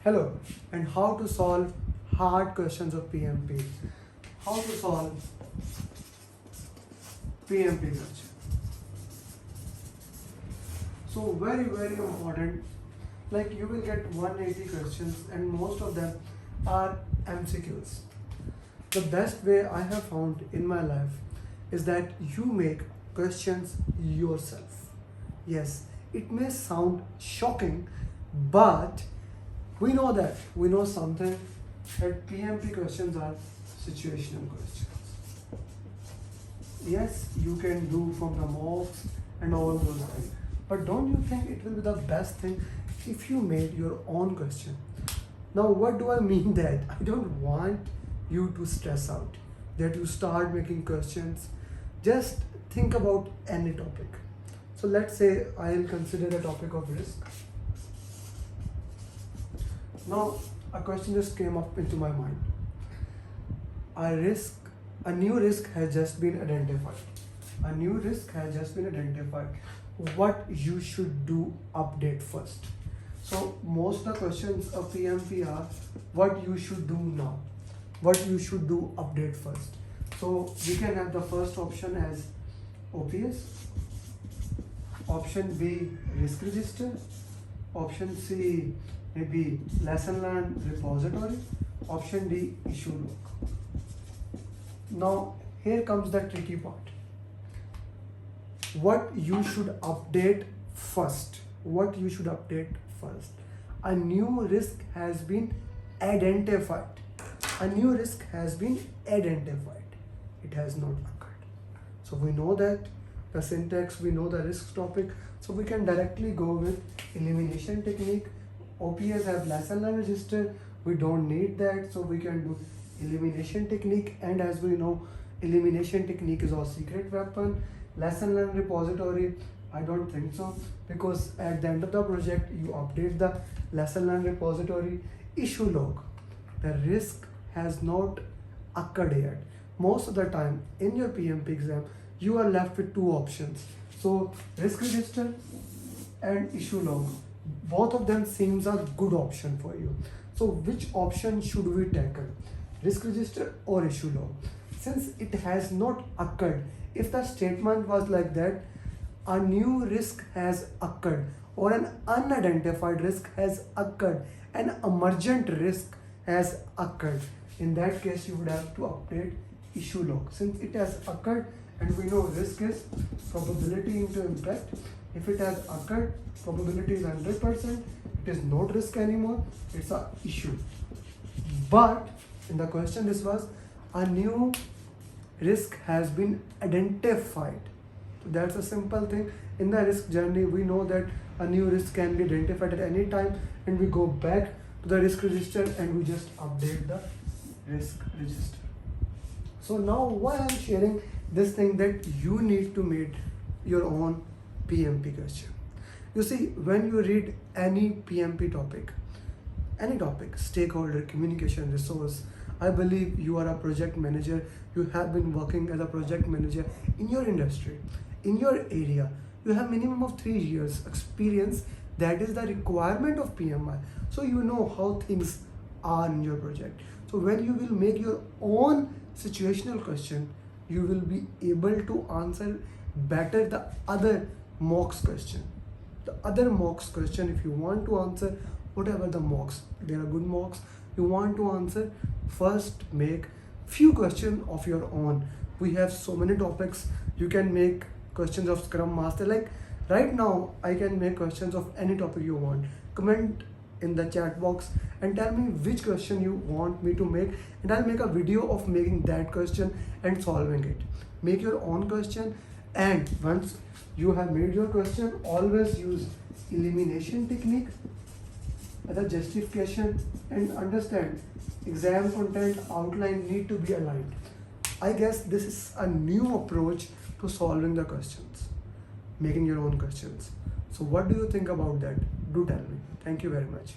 Hello, and how to solve hard questions of PMP. How to solve PMP question. So very important. Like you will get 180 questions and most of them are MCQs. The best way I have found in my life is that you make questions yourself. Yes, it may sound shocking, but we know something that PMP questions are situational questions. Yes, you can do from the mocks and all those things, but don't you think it will be the best thing if you made your own question? Now, what do I mean that? I don't want you to stress out that you start making questions. Just think about any topic. So let's say I'll consider the topic of risk. Now, a question just came up into my mind. A new risk has just been identified. A new risk has just been identified. What you should do update first. So most of the questions of PMP are what you should do now. What you should do update first. So we can have the first option as OPS. Option B, risk register. Option C, maybe lesson learned repository. Option D, issue log. Now here comes the tricky part. What you should update first. What you should update first. A new risk has been identified. A new risk has been identified. It has not occurred. So we know that the syntax, we know the risk topic. So we can directly go with elimination technique. OPS have lesson learned register. We don't need that. So we can do elimination technique. And as we know, elimination technique is our secret weapon. Lesson learned repository, I don't think so, because at the end of the project you update the lesson learned repository. Issue log, the risk has not occurred yet. Most of the time in your PMP exam you are left with two options. So risk register and issue log, both of them seems a good option for you. So which option should we tackle, risk register or issue log? Since it has not occurred, if the statement was like that, a new risk has occurred or an unidentified risk has occurred, an emergent risk has occurred, in that case you would have to update issue log. Since it has occurred and we know risk is probability into impact, if it has occurred, probability is 100%, it is not risk anymore, it's a issue. But in the question this was a new risk has been identified. So that's a simple thing. In the risk journey, we know that a new risk can be identified at any time, and we go back to the risk register and we just update the risk register. So now why I'm sharing this thing that you need to make your own PMP question. You see, when you read any PMP topic, stakeholder, communication, resource, I believe you are a project manager, you have been working as a project manager in your industry, in your area, you have minimum of 3 years experience. That is the requirement of PMI. So you know how things are in your project. So when you will make your own situational question, you will be able to answer better the other mocks question. The other mocks question, if you want to answer whatever the mocks, there are good mocks, you want to answer, first make few questions of your own. We have so many topics. You can make questions of Scrum Master. Like right now I can make questions of any topic you want. Comment in the chat box and tell me which question you want me to make, and I'll make a video of making that question and solving it. Make your own question, and once you have made your question, always use elimination technique as a justification, and understand exam content outline need to be aligned. I guess this is a new approach to solving the questions, making your own questions. So what do you think about that? Do tell me. Thank you very much.